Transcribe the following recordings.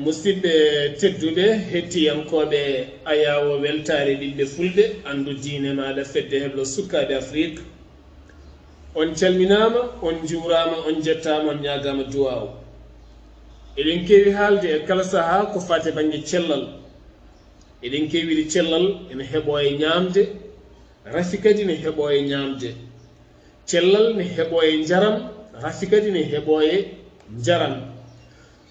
musidɓe tedduɓe hettiyankoɓe ayawo weltare ɗiɗɗe fulɓe andu diine maɗa fedde heblo sukkaɓe afrique on calminama on juurama on jettama on ñagama duwa o eɗen kewi haalde e kala saaha ko fate banggue cellal eɗen kewiɗe cellal ene heeɓo e ñamde rafi kadi ne heeɓo e ñamde cellal ne heeɓo e jaram rafi kadi ne heeɓo e jaram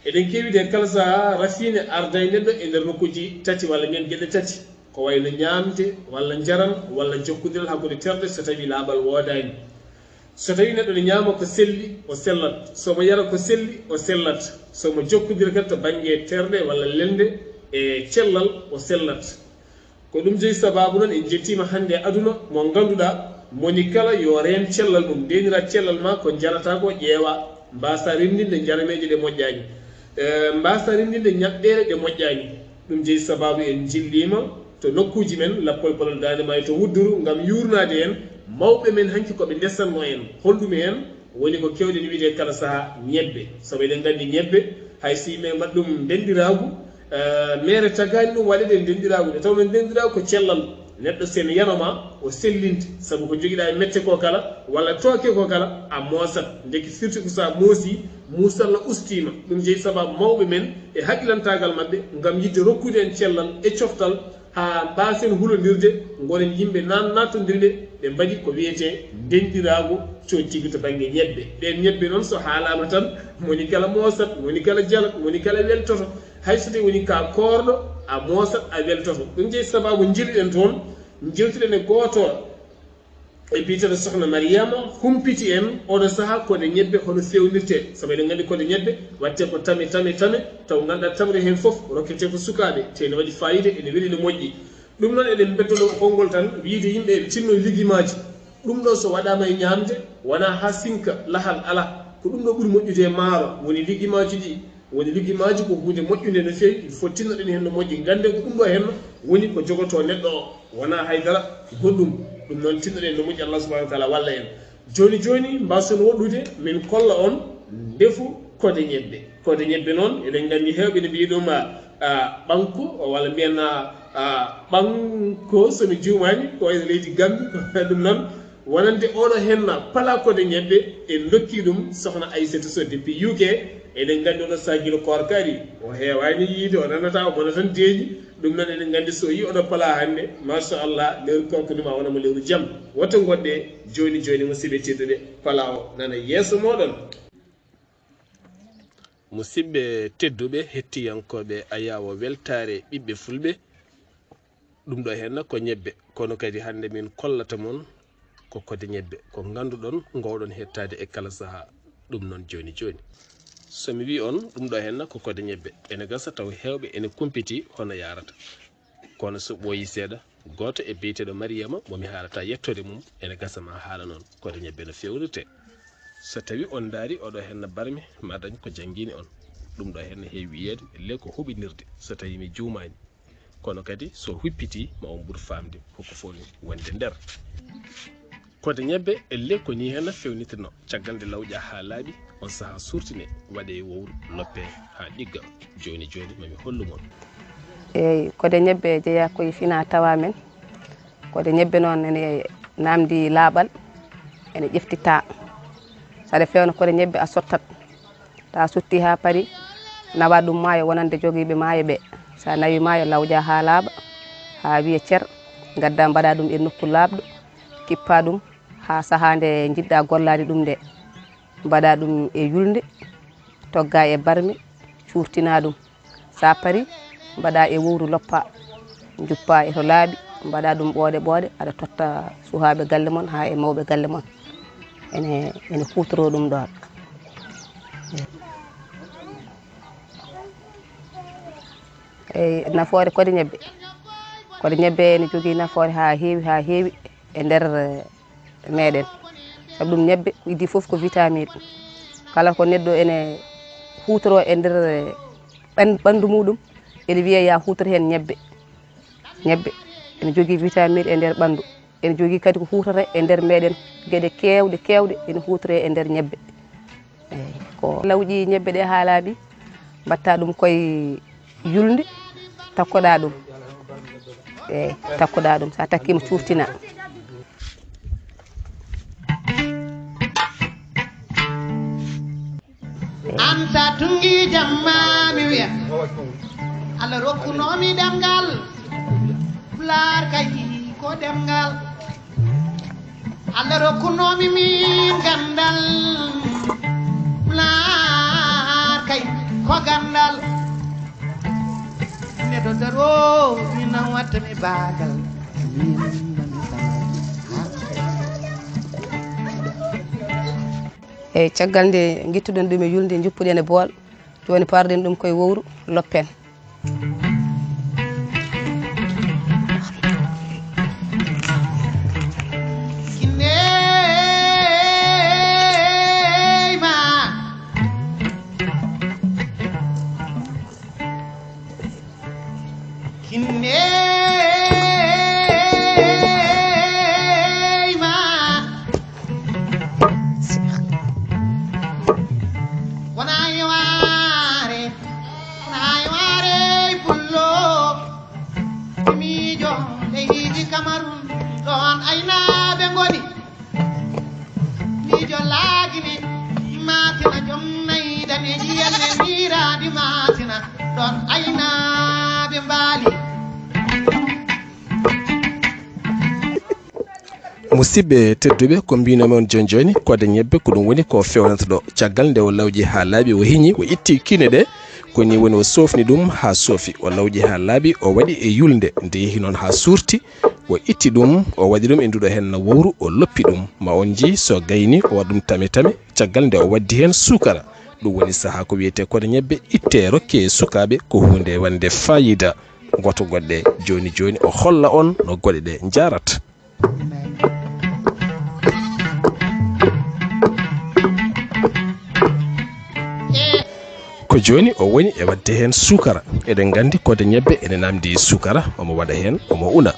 eɗen kewiɗe kala saaha rafine arda e neɗɗo e nder nokkuji tati walla mbiyen gueɗe tati ko wayno ñamde walla jaram walla jokkodiral hakkude terɗe so tawi laaɓal woodani so tawi neɗɗo ne ñaama ko selli o sellat somo yara ko selli o sellat somo jokkodira kadi to banggue terɗe walla lende e cellal o sellat ko ɗum joyi sababu noon en jettima hannde aduna mo ganduɗa moni kala yo reen cellal mum ndenira cellal ma ko jarata ko ƴeewa mbasa rendinde jarameji ɗe moƴƴani mbasa rendinde ñaɓɓere ɗe moƴƴani ɗum jeyi sababu en jillima to nokkuji men lappol polol dande ma to wudduru gam yurnade en mawɓe men hanki koɓe ndessanno en holɗum en woni ko kewɗen wiide kala saaha ñebbe saabu eɗen gandi ñebbe hay si yimɓe mbaɗ ɗum ndendiragu mere tagani ɗum waɗeɗe ndendiragu nde tawno ndendiragu ko cellal neɗɗo sen yanoma o sellinte saabu ko joguiɗa e mette ko kala walla tooke ko kala a moosat ndeki firti ko sa moosi musalla ustima ɗum jeeyi sababu mawɓe men e haqqilantagal mabɓe gam yidde rokkude en cellal e coftal ha mbasen hulodirde gonen yimɓe nattodirɗe ɓe mbaɗi ko wiyete ndendiragu con tigui to banggue ñebbe ɗen ñebbe noon so haalama tan moni kala moosat moni kala jalat moni kala weltoto hay so tawi woni ka korɗo a moosat a weltoto ɗum jeeyi sababu jirɗen toon jewtuɗen e goto e biyeteɗo sohna mariama humpiti en oɗo saaha kode ñebbe hono fewnirte saabu eɗen gandi kode ñebbe watte ko tame taw ganduɗa tamre hen foof rokkete ko sukaɓe te ne waɗi fayida ene weeli ne moƴƴi ɗum noon eɗen beddoɗo konngol tan wiide yimɓe eɓe tinno ligguimaji ɗum ɗo so waɗama e ñamde wona ha sinka lahal ala ko ɗum ɗo ɓuuri moƴƴude e maaro woni ligguimaji ɗi woni ligguimaji ko hunde moƴƴude no fewi il faut tinnoɗen hen no moƴƴi gande ko ɗum ɗo henno woni ko jogoto neɗɗo o wona haydara goɗɗum ɗum noon tinnoɗen no moƴƴi allah subahana wa taala walla en joni mbason woɗɗude min kolla on ndefu kode ñebbe noon eɗen gandi hewɓe ne mbiya ɗum ɓanko walla mbiyen ɓanko somi jumani ko e leydi gambi ɗum noon wonande oɗo henna pala kode ñebbe en dokki ɗum sohna aissatou so depuis uk eɗen gandi oɗo saguilo korkari o hewani yiide o nanata o mona tan deeƴi ɗum noon eɗen gandi so yi oɗo pala hannde machallah lewru konkonima wonamo lewru jaam woto goɗɗe joni musidɓe tedduɓe pala o nana yeeso moɗon musidɓe tedduɓe hettiyankoɓe ayawo weltare ɓiɓɓe fulɓe ɗum ɗo henna ko ñebbe kono kadi hannde min kollata mon ko kode ñebbe ko ganduɗon gowɗon hettade e kala saaha ɗum noon joni somi wi on ɗum ɗo henna ko kode ñebbe ene gasa taw hewɓe ene kumpiti hono yarata kono so ɓooyi seeɗa goto e biyeteɗo mariama momi haalata yettode mum ene gasa ma haala noon kode ñebbe no fewnirte so tawi on daari oɗo henna barmi ma dañ ko jangguini on ɗum ɗo henna heewi wiyede elle ko huɓinirde so tawi mi juumani kono kadi so huppiti ma on ɓuur famde koko foni wonde nder kode ñebbe elle ko ni henna fewnitirno caggal nde lawƴa ha laaɓi on saaha surtine waɗe wowru loppe ha ɗigga joni mami hollumon eyyi kode ñebbe jeeya koye fina tawa men kode ñebbe noon ene namdi laaɓal ene ƴeftita saɗa fewna kode ñebbe a sottat ta sotti ha paari nawa ɗum maayo wonande joguiɓe maayo ɓe sa nawi maayo lawƴa ha laaɓa ha wiya ceer gadda mbaɗa ɗum e nokku laaɓɗo kippa ɗum ha saaha nde jiɗɗa gollade ɗum nde mbaɗa ɗum e yulde togga e barmi curtina ɗum sa paari mbaɗa e wowru loppa juppa e to laaɓi mbaɗa ɗum ɓooɗe aɗa totta suhaɓe galle mon ha e mawɓe galle mon ene hutoro ɗum ɗon eyyi nafoore kode ñebbe ene jogui nafoore ha heewi e nder meɗen saabu ɗum ñebbe idi foof ko vitamine kala ko neɗɗo ene hutoro e nder ɓandu muɗum ene wiiya ya hutor hen ñebbe ene jogui vitamine e nder ɓandu ene jogui kadi ko hutata e nder meɗen gueɗe kewɗe ene hutore e nder ñebbe eyyi ko lawƴi ñebbe ɗe ha laaɓi mbatta ɗum koye yulde takkoɗa ɗum eyyi takkoɗa ɗum sa takkima curtina anta tungi jamma mi wiya Allah rokkunomi ɗemgal Pular kay ko ɗemgal Allah rokkunomi min gandal Pular kay ko gandal neɗɗo daro mina watta mi bagal eyyi caggal nde guittuɗen ɗum e yulde juppuɗen e bool joni parɗen ɗum koye wowru loppen musidɓe tedduɓe ko mbinomi on joni joni kode ñebbe ko ɗum woni ko fewnata ɗo caggal nde o lawji ha laaɓi o hiñi o itti kine ɗe koni woni o sofni ɗum ha soofi o lawji ha laaɓi o waɗi e yulde nde yeehi noon ha surti o itti ɗum o waɗi ɗum e nduɗo henna wowru o loppi ɗum ma on ji so gayni o waɗa ɗum tame tame caggal nde o waddi hen sukara ɗum woni saaha ko wiyete kode ñebbe itte rokke sukaɓe ko hunde wande fayida goto goɗɗe joni joni o holla on no goɗe ɗe jarata ko joni o woni e wadde hen sukara eɗen gandi kode ñebbe ene namdi sukara omo waɗa hen omo una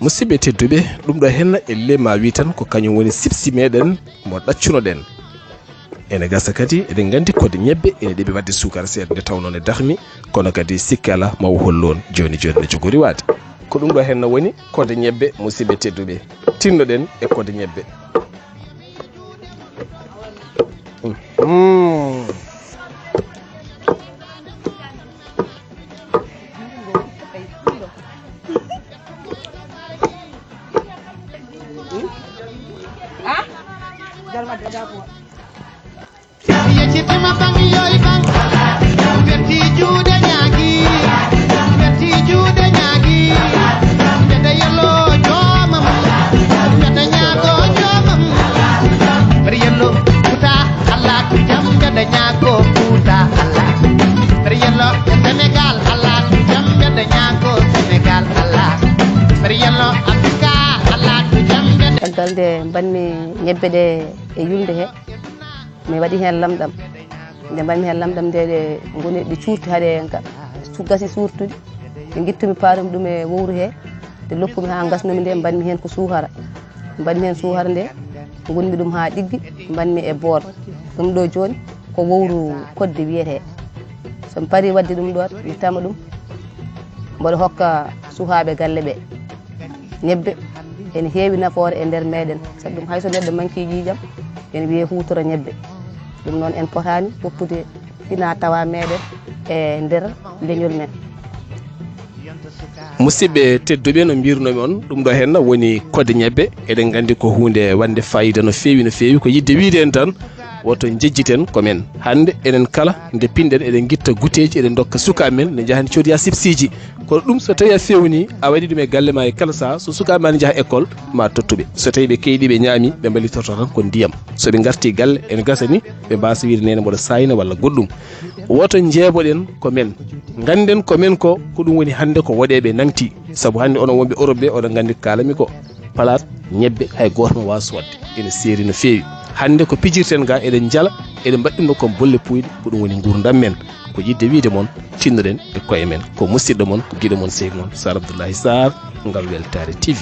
musidɓe tedduɓe ɗum ɗo henna elle ma wi tan ko kañum woni sipsi meɗen mo ɗaccunoɗen ene gasa kadi eɗen gandi kode ñebbe ene ɗeɓi wadde sukara seeɗa nde tawno ne dahmi kono kadi sikkala mawo hollon joni joni ne jogori waade ko ɗum ɗo henna woni kode ñebbe musidɓe tedduɓe tinnoɗen e kode ñebbe yeccitima bangi yoy bang berti juude ñaagi mbede yello joomam mbede ñaago joomam ber yello kuta Allah tu jam mbede ñaago kuta Allah ber yello Sénégal Allah tu jam mbede ñaago Sénégal Allah ber yello Afrika Allah tu jam mbede caggal nde mbanmi ñebbe ɗe e yulde he mi waɗi hen lamɗam nde mbanmi hen lamɗam nde ɗe goni ɗe cuurti haɗe gasi suurtude ɓe guittumi paadum ɗum e wowru he nde loppumi ha gasnumi nde mbanmi hen ko suukara mbanmi hen suukara nde gonmi ɗum ha ɗiggi mbanmi e bool ɗum ɗo joni ko wowru kodde wiyete somi paari wadde ɗum ɗon mi tama ɗum mboɗo hokka sukaɓe galle ɓe ñebbe ene heewi nafoore e nder meɗen sabi ɗum hayso neɗɗo manki jiijam ene wiye hutora ñebbe ɗum noon en potani woppude fina tawa meɗen e nder leñol men musidɓe tedduɓe no mbirnomi on ɗum ɗo henna woni kode ñebbe eɗen gandi ko hunde wande fayida no fewi ko yidde wiide en tan woto jejjiten komen hande enen kala nde pinɗen eɗen guitta guteji eɗen dokka sukaɓe men ne jahani coodiya sipsiji kono ɗum so tawi a fewni a waɗi ɗum e galle ma e kala saha so sukaɓe ma ne jaaha école ma tottuɓe so tawi ɓe keyɗi ɓe ñaami ɓe ballitorto tan ko ndiyam soɓe garti galle ene gasa ni ɓe mbasa wiide nene mboɗo sayna walla goɗɗum woto jeeboɗen komen ganden komen ko ɗum woni hande ko waɗeɓe namti saabu hande onon wonɓe Europe ɓe oɗon gandi kalami ko palat ñebbe hay goto no wawa sodde ene seeri no fewi hande ko pijirten ga eɗen jala eɗen mbaɗɗinno kon bolle puyɗe ko ɗum woni gurdam men ko yidde wiide moon tinnoɗen e koye men ko musidɗo moon ko guiɗo moon seydi moon Sar Abdoullahi Sarr ngam Weltare TV.